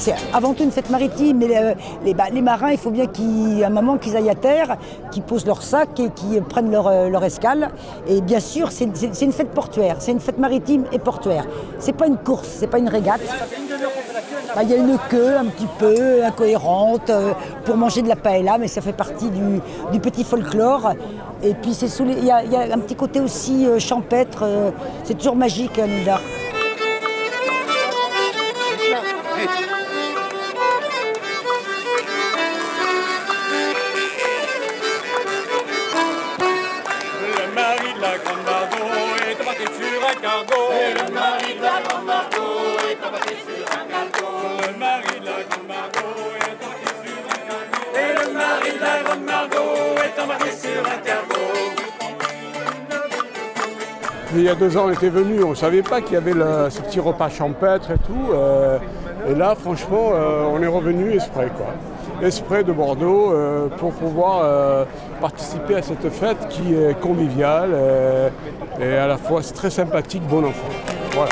c'est avant tout une fête maritime, mais les marins, il faut bien qu'à un moment qu'ils aillent à terre, qu'ils posent leur sac et qu'ils prennent leur escale. Et bien sûr, c'est une fête portuaire, c'est une fête maritime et portuaire. C'est pas une course, c'est pas une régate. Il y a une queue un petit peu incohérente pour manger de la paella, mais ça fait partie du petit folklore. Et puis il y a un petit côté aussi champêtre, c'est toujours magique à l'île d'Arc. Le mari de la grande Margot est embarqué sur un cargo. Et le mari de la grande Margot est embarqué sur un cargo. Le mari de la grande Margot est embarqué sur un cargo. Et le mari de la grande Margot est embarqué sur un cargo. Il y a 2 ans, on était venus, on ne savait pas qu'il y avait ce petit repas champêtre et tout. Et là, franchement, on est revenu exprès, quoi. Exprès de Bordeaux pour pouvoir participer à cette fête qui est conviviale et à la fois très sympathique, bon enfant. Voilà.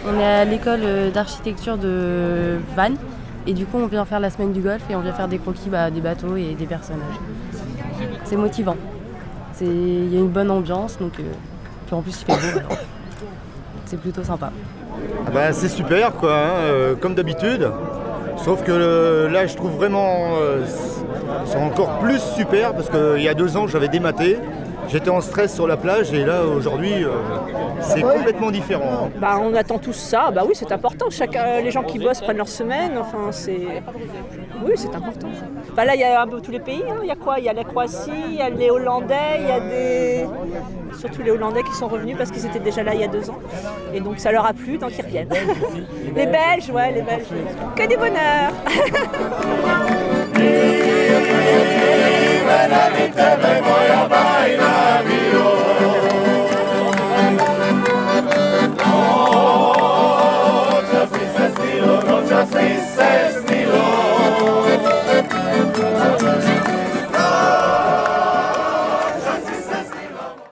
On est à l'école d'architecture de Vannes et du coup on vient faire la semaine du golf et on vient faire des croquis des bateaux et des personnages. C'est motivant. Il y a une bonne ambiance, donc puis en plus il fait beau, alors c'est plutôt sympa. Ah bah, c'est super quoi, hein, comme d'habitude. Sauf que là je trouve vraiment c'est encore plus super parce qu'il y a 2 ans j'avais dématé. J'étais en stress sur la plage et là aujourd'hui c'est complètement différent. Bah, on attend tous ça, bah oui c'est important, les gens qui bossent prennent leur semaine, enfin c'est... Oui c'est important. Bah, là il y a un peu tous les pays, hein. Il y a quoi? Il y a la Croatie, il y a les Hollandais, il y a surtout les Hollandais qui sont revenus parce qu'ils étaient déjà là il y a 2 ans. Et donc ça leur a plu, donc ils reviennent. Les Belges, ouais les Belges. Que du bonheur.